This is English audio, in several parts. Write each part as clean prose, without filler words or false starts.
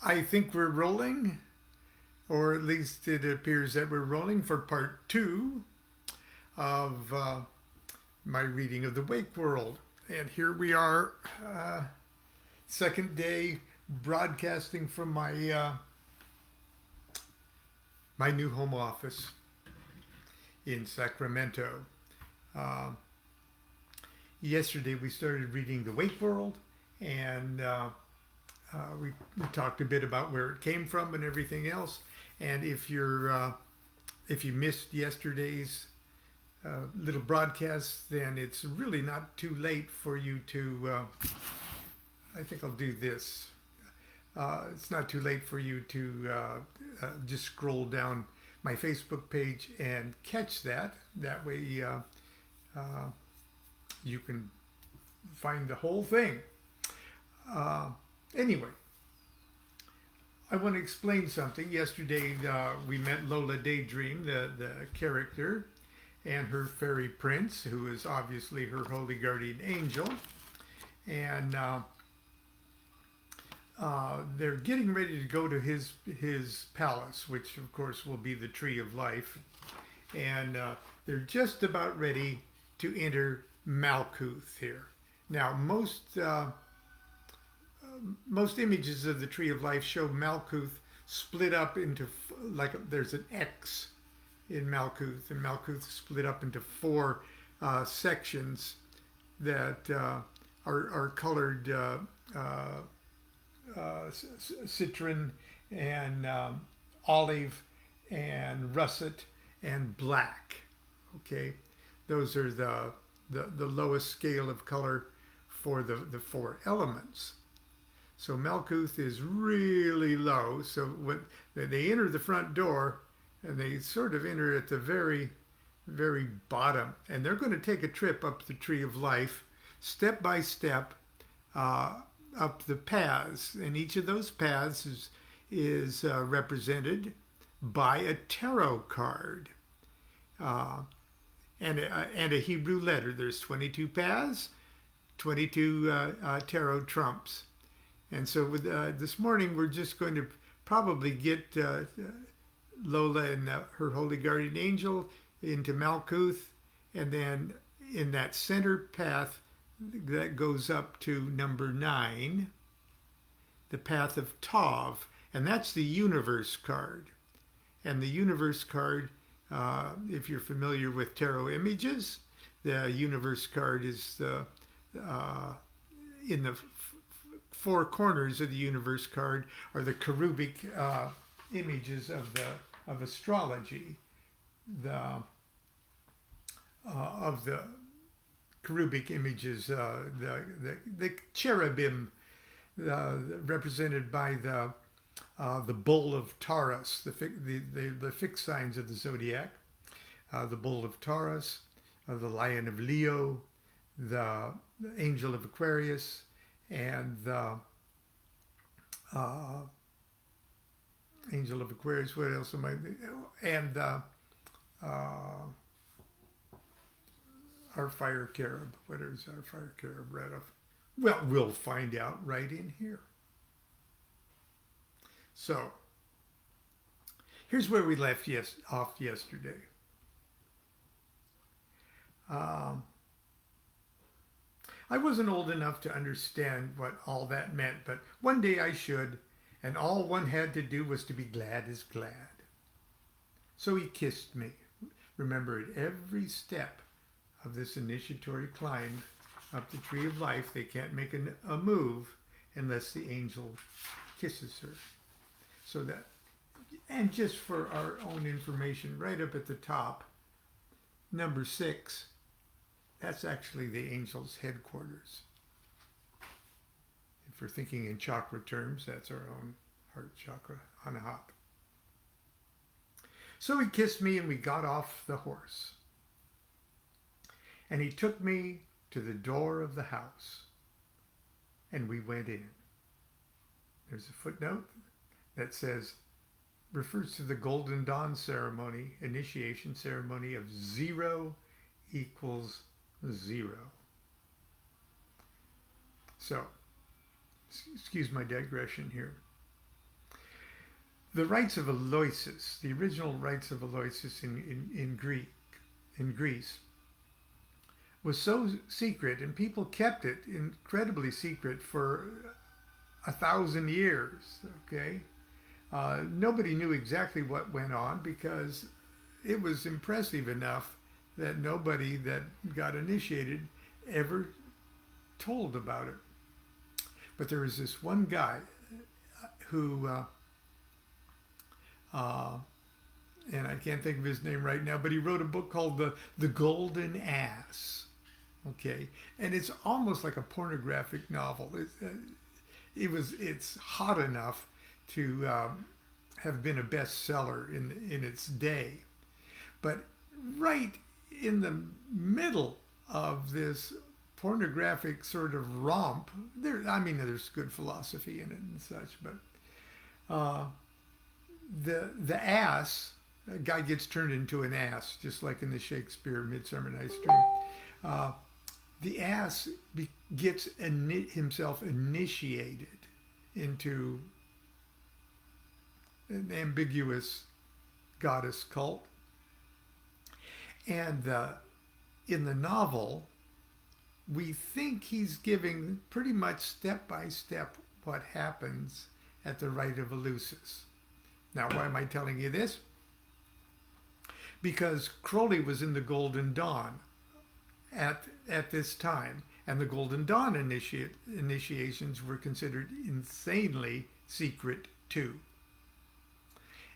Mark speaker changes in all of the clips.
Speaker 1: I think we're rolling, or at least it appears that we're rolling for part two of my reading of the Wake World. And here we are, second day broadcasting from my new home office in Sacramento. Uh, Yesterday we started reading the Wake World, and we talked a bit about where it came from and everything else. And if you missed yesterday's little broadcast, then it's really not too late for you to. I think I'll do this. It's not too late for you to just scroll down my Facebook page and catch that. That way, you can find the whole thing. Anyway, I want to explain something. Yesterday, we met Lola Daydream, the character, and her fairy prince, who is obviously her holy guardian angel. And they're getting ready to go to his palace, which of course will be the Tree of Life. And they're just about ready to enter Malkuth here. Now, most images of the Tree of Life show Malkuth split up into, like there's an X in Malkuth, and Malkuth split up into four sections that are colored citron and olive and russet and black. Okay, those are the lowest scale of color for the four elements. So Malkuth is really low. So when they enter the front door, and they sort of enter at the very, very bottom, and they're going to take a trip up the Tree of Life, step by step, up the paths, and each of those paths is represented by a tarot card and a Hebrew letter. There's 22 paths, 22 tarot trumps. And so with this morning, we're just going to probably get Lola and her holy guardian angel into Malkuth, and then in that center path that goes up to number 9, the Path of Tov, and that's the universe card. And the universe card, if you're familiar with tarot images, the universe card is in the four corners of the universe card are the cherubic images of astrology, of the cherubic images, the cherubim represented by the bull of Taurus, the fixed signs of the zodiac, the bull of Taurus, the lion of Leo, the angel of Aquarius, and the angel of Aquarius. What else am I? And our fire cherub. What is our fire cherub right off? Well, we'll find out right in here. So, here's where we left off yesterday. I wasn't old enough to understand what all that meant, but one day I should, and all one had to do was to be glad as glad. So he kissed me. Remember, at every step of this initiatory climb up the Tree of Life, they can't make a move unless the angel kisses her. So that, and just for our own information, right up at the top, number 6, that's actually the angel's headquarters. If we're thinking in chakra terms, that's our own heart chakra, Anahata. So he kissed me and we got off the horse. And he took me to the door of the house. And we went in. There's a footnote that says, refers to the Golden Dawn ceremony, initiation ceremony of 0 equals 0. So, excuse my digression here. The rites of Aloysius, the original rites of Aloysius in Greece, was so secret, and people kept it incredibly secret for 1,000 years. Okay, nobody knew exactly what went on because it was impressive enough that nobody that got initiated ever told about it. But there was this one guy who, and I can't think of his name right now, but he wrote a book called The Golden Ass. Okay, and it's almost like a pornographic novel. It's hot enough to have been a bestseller in its day, but right in the middle of this pornographic sort of romp, there's good philosophy in it and such, but the ass, a guy gets turned into an ass, just like in the Shakespeare Midsummer Night's Dream. The ass gets himself initiated into an ambiguous goddess cult. And in the novel, we think he's giving pretty much step by step what happens at the Rite of Eleusis. Now, why am I telling you this? Because Crowley was in the Golden Dawn at this time, and the Golden Dawn initiations were considered insanely secret too.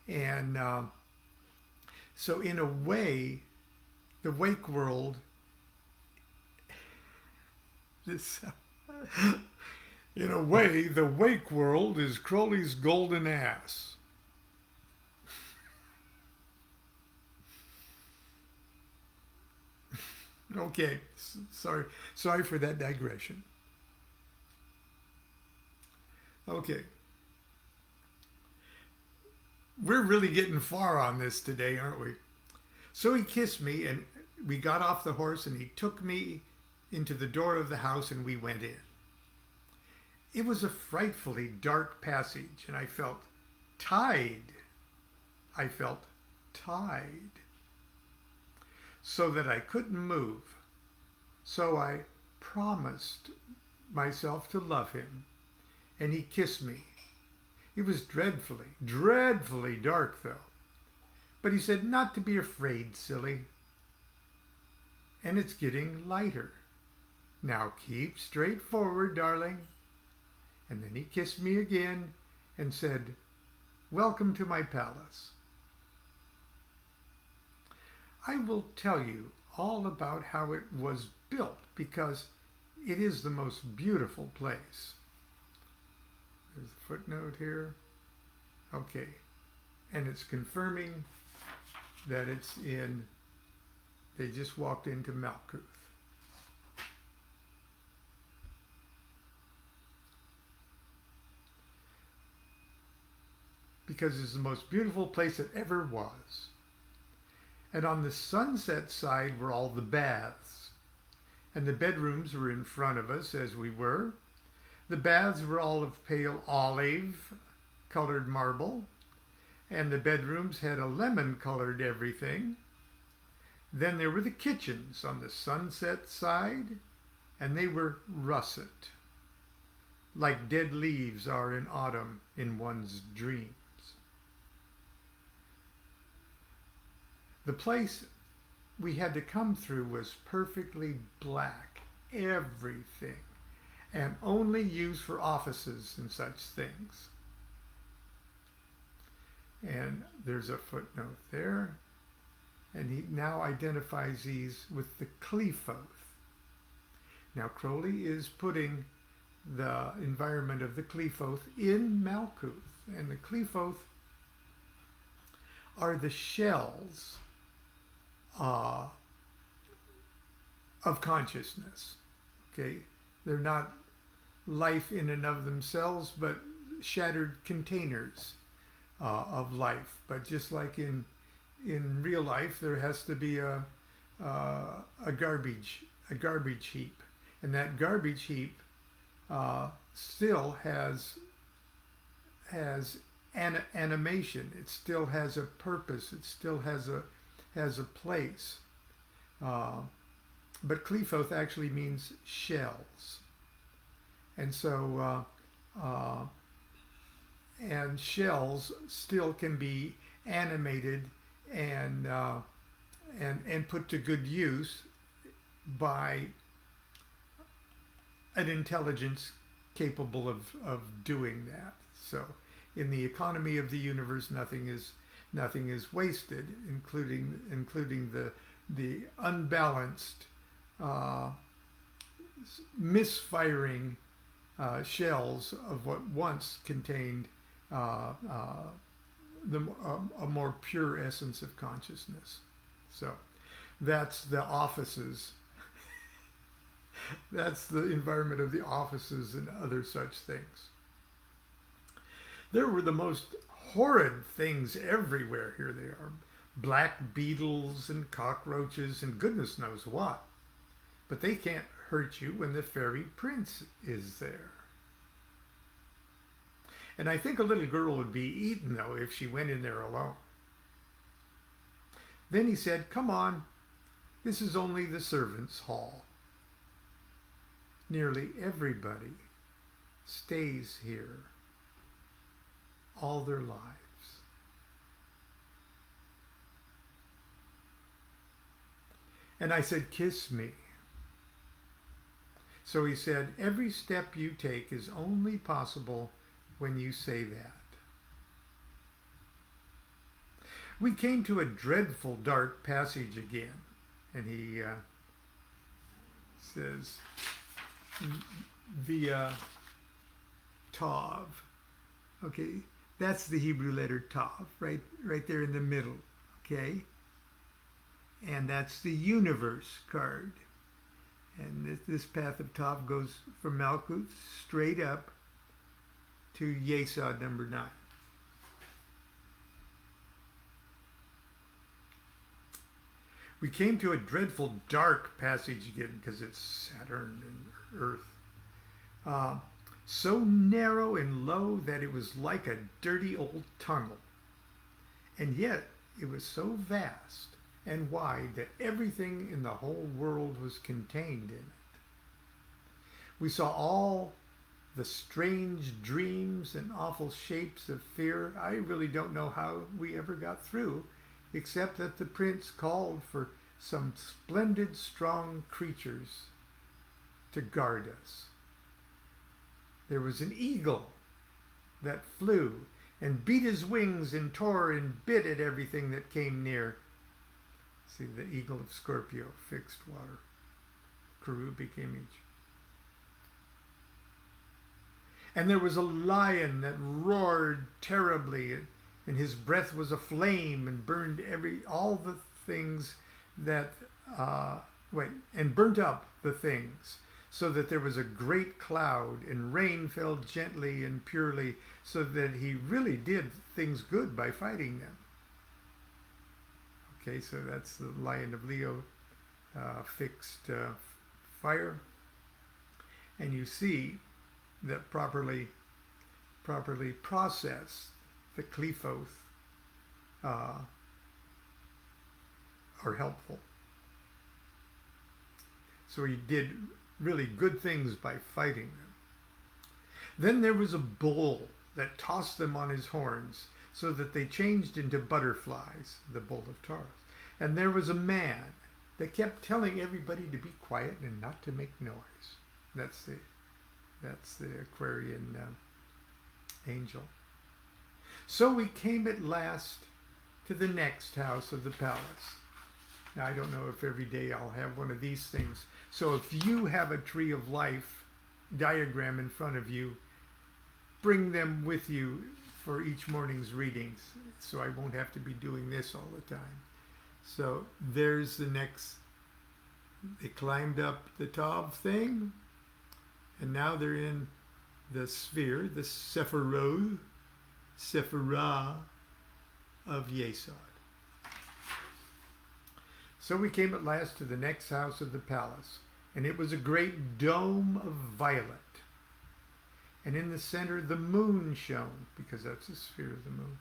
Speaker 1: And so in a way, the wake world, in a way, the wake world is Crowley's golden ass. Okay, sorry for that digression. Okay. We're really getting far on this today, aren't we? So he kissed me, and we got off the horse, and he took me into the door of the house, and we went in. It was a frightfully dark passage, and I felt tied. So that I couldn't move. So I promised myself to love him, and he kissed me. It was dreadfully, dreadfully dark, though. But he said, not to be afraid, silly. And it's getting lighter. Now keep straight forward, darling. And then he kissed me again and said, welcome to my palace. I will tell you all about how it was built because it is the most beautiful place. There's a footnote here. Okay. And it's confirming that they just walked into Malkuth. Because it's the most beautiful place it ever was. And on the sunset side were all the baths. And the bedrooms were in front of us as we were. The baths were all of pale olive-colored marble. And the bedrooms had a lemon-colored everything. Then there were the kitchens on the sunset side. And they were russet, like dead leaves are in autumn in one's dreams. The place we had to come through was perfectly black, everything, and only used for offices and such things. And there's a footnote there, and he now identifies these with the Qliphoth. Now Crowley is putting the environment of the Qliphoth in Malkuth, and the Qliphoth are the shells of consciousness. Okay, they're not life in and of themselves, but shattered containers of life. But just like in real life, there has to be a garbage heap, and that garbage heap still has animation. It still has a purpose. It still has a place. But Qliphoth actually means shells. And so, and shells still can be animated and put to good use by an intelligence capable of doing that. So, in the economy of the universe, nothing is wasted, including the unbalanced, misfiring shells of what once contained a more pure essence of consciousness. So that's the offices. That's the environment of the offices and other such things. There were the most horrid things everywhere. Here they are. Black beetles and cockroaches and goodness knows what. But they can't hurt you when the fairy prince is there. And I think a little girl would be eaten, though, if she went in there alone. Then he said, "Come on, this is only the servants' hall. Nearly everybody stays here all their lives." And I said, "Kiss me." So he said, "Every step you take is only possible when you say that." We came to a dreadful dark passage again, and he says, via Tav. Okay, that's the Hebrew letter Tav, right there in the middle. Okay, and that's the universe card. And this path of Tav goes from Malkuth straight up to Yesod number 9. We came to a dreadful dark passage again because it's Saturn and Earth. So narrow and low that it was like a dirty old tunnel. And yet it was so vast and wide that everything in the whole world was contained in it. We saw all the strange dreams and awful shapes of fear. I really don't know how we ever got through, except that the prince called for some splendid, strong creatures to guard us. There was an eagle that flew and beat his wings and tore and bit at everything that came near. See, the eagle of Scorpio, fixed water, cherubic image. And there was a lion that roared terribly, and his breath was a flame and burned all the things that, and burnt up the things, so that there was a great cloud, and rain fell gently and purely, so that he really did things good by fighting them. Okay, so that's the Lion of Leo, fixed fire. And you see that properly processed, the Qliphoth are helpful. So he did really good things by fighting them. Then there was a bull that tossed them on his horns, so that they changed into butterflies, the bull of Taurus. And there was a man that kept telling everybody to be quiet and not to make noise. That's the Aquarian angel. So we came at last to the next house of the palace. Now, I don't know if every day I'll have one of these things. So if you have a tree of life diagram in front of you, bring them with you for each morning's readings, so I won't have to be doing this all the time. So there's the next. They climbed up the Tav thing, and now they're in the sphere, the Sephiroth, Sephirah of Yesod. So we came at last to the next house of the palace, and it was a great dome of violet. and in the center the moon shone, because that's the sphere of the moon.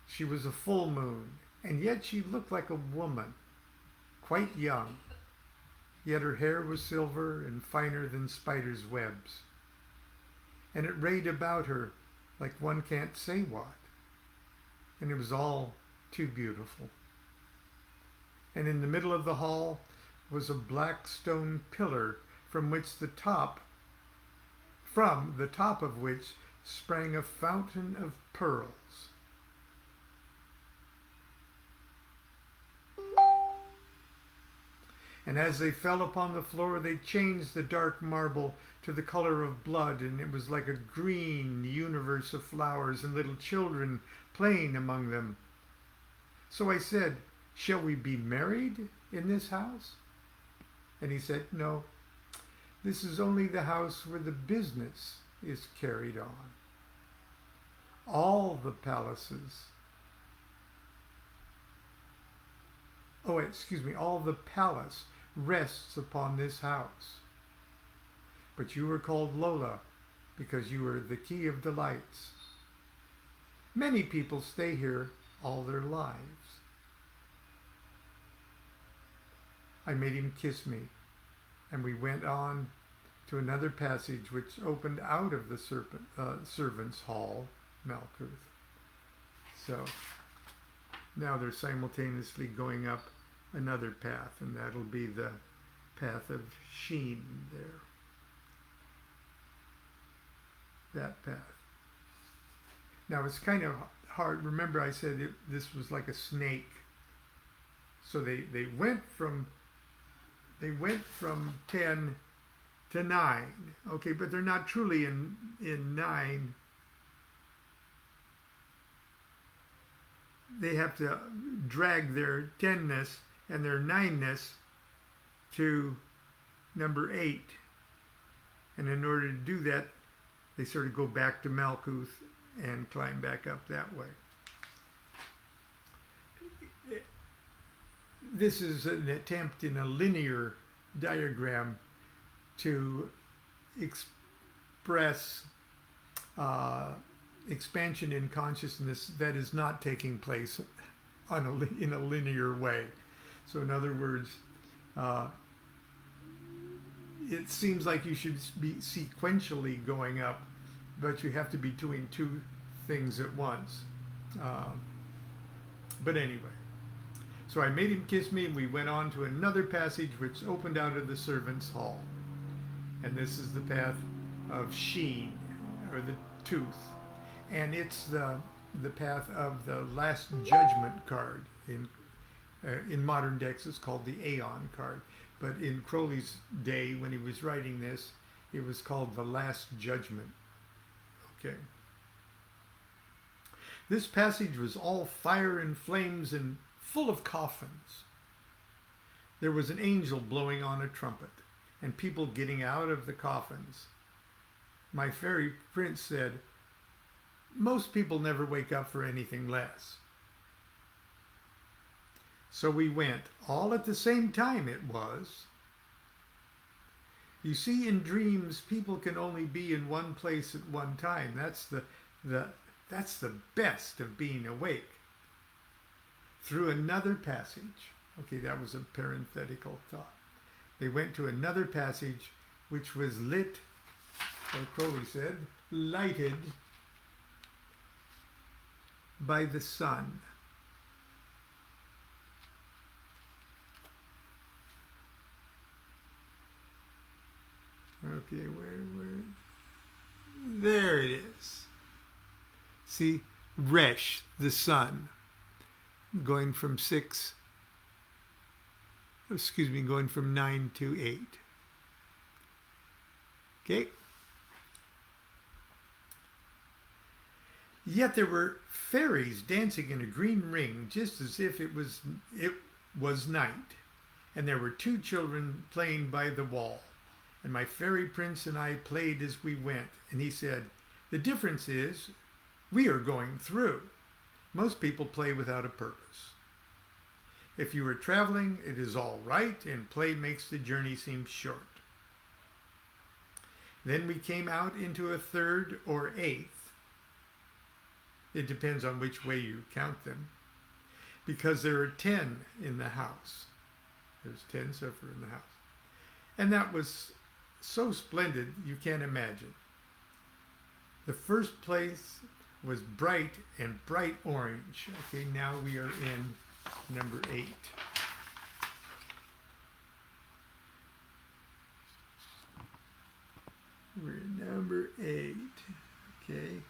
Speaker 1: She was a full moon, and yet she looked like a woman, quite young. Yet her hair was silver and finer than spiders' webs. And it rayed about her like one can't say what. And it was all too beautiful. And in the middle of the hall was a black stone pillar from the top of which sprang a fountain of pearls. And as they fell upon the floor, they changed the dark marble to the color of blood, and it was like a green universe of flowers and little children playing among them. So I said, "Shall we be married in this house?" And he said, "No, this is only the house where the business is carried on. All the palaces, all the palace rests upon this house. But you were called Lola because you were the key of delights. Many people stay here all their lives." I made him kiss me, and we went on to another passage which opened out of the servants' hall, Malkuth. So now they're simultaneously going up another path, and that'll be the Path of Sheen there. That path. Now it's kind of hard. Remember I said this was like a snake. So they went from 10 to 9. Okay, but they're not truly in 9. They have to drag their 10ness and their 9ness to number 8. And in order to do that, they sort of go back to Malkuth and climb back up that way. This is an attempt in a linear diagram to express expansion in consciousness that is not taking place in a linear way. So in other words, it seems like you should be sequentially going up, but you have to be doing two things at once. But anyway, so I made him kiss me, and we went on to another passage which opened out of the servants' hall. And this is the Path of Sheen, or the Tooth. And it's the path of the Last Judgment card. In modern decks, it's called the Aeon card. But in Crowley's day, when he was writing this, it was called the Last Judgment. Okay. This passage was all fire and flames and full of coffins. There was an angel blowing on a trumpet, and people getting out of the coffins. My fairy prince said, "Most people never wake up for anything less." So we went, all at the same time it was. You see, in dreams, people can only be in one place at one time. That's the best of being awake. Through another passage. Okay, that was a parenthetical thought. They went to another passage which was lit, or Crowley said, lighted by the sun. Okay, where? There it is. See, Resh, the sun, going from 9 to 8. Okay? Yet there were fairies dancing in a green ring, just as if it was night. And there were 2 children playing by the wall. And my fairy prince and I played as we went. And he said, "The difference is we are going through. Most people play without a purpose. If you are traveling, it is all right, and play makes the journey seem short. Then we came out into a third or eighth. It depends on which way you count them. Because there are 10 in the house. There's 10 Sephiroth in the house. And that was so splendid, you can't imagine. The first place was bright and bright orange. Okay, now we are in number 8. We're in number 8, okay,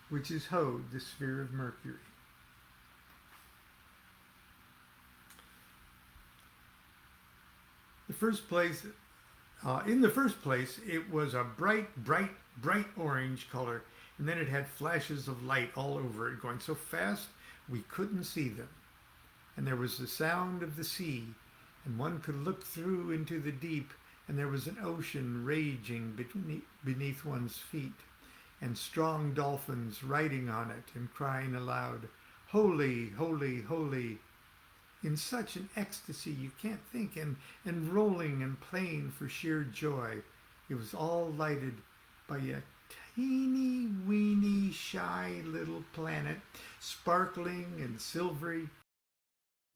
Speaker 1: which is Hode, the sphere of Mercury. The first place, in the first place, it was a bright orange color, and then it had flashes of light all over it, going so fast we couldn't see them. And there was the sound of the sea, and one could look through into the deep, and there was an ocean raging beneath one's feet, and strong dolphins riding on it and crying aloud, "Holy, holy, holy," in such an ecstasy you can't think, and rolling and playing for sheer joy. It was all lighted by a teeny weeny shy little planet, sparkling and silvery.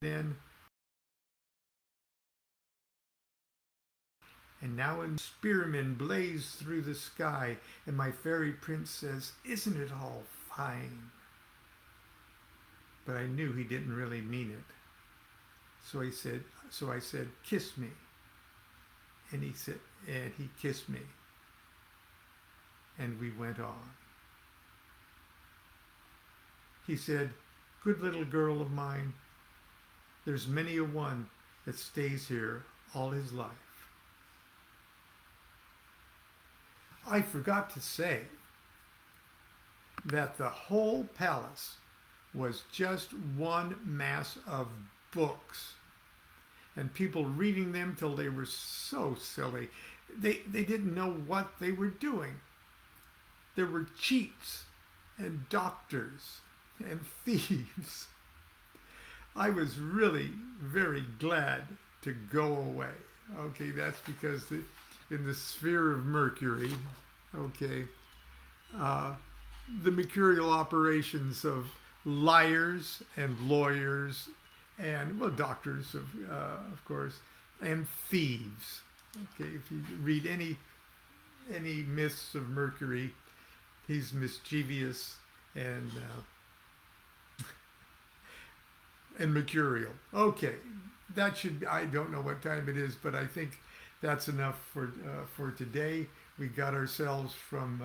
Speaker 1: Then and now a spearmen blaze through the sky, and my fairy prince says, "Isn't it all fine?" But I knew he didn't really mean it. So I said, "Kiss me." And he kissed me. And we went on. He said, "Good little girl of mine, there's many a one that stays here all his life." I forgot to say that the whole palace was just one mass of books, and people reading them till they were so silly. They didn't know what they were doing. There were cheats and doctors and thieves. I was really very glad to go away. Okay, that's because in the sphere of Mercury, okay, the mercurial operations of liars and lawyers and, well, doctors, of course, and thieves. Okay, if you read any myths of Mercury, he's mischievous and mercurial. Okay, that should be, I don't know what time it is, but I think that's enough for today. We got ourselves from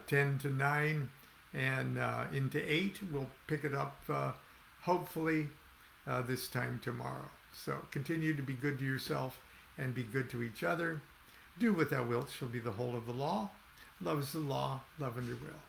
Speaker 1: 10 to 9 and into 8. We'll pick it up hopefully this time tomorrow. So continue to be good to yourself and be good to each other. Do what thou wilt shall be the whole of the law. Love is the law, love under will.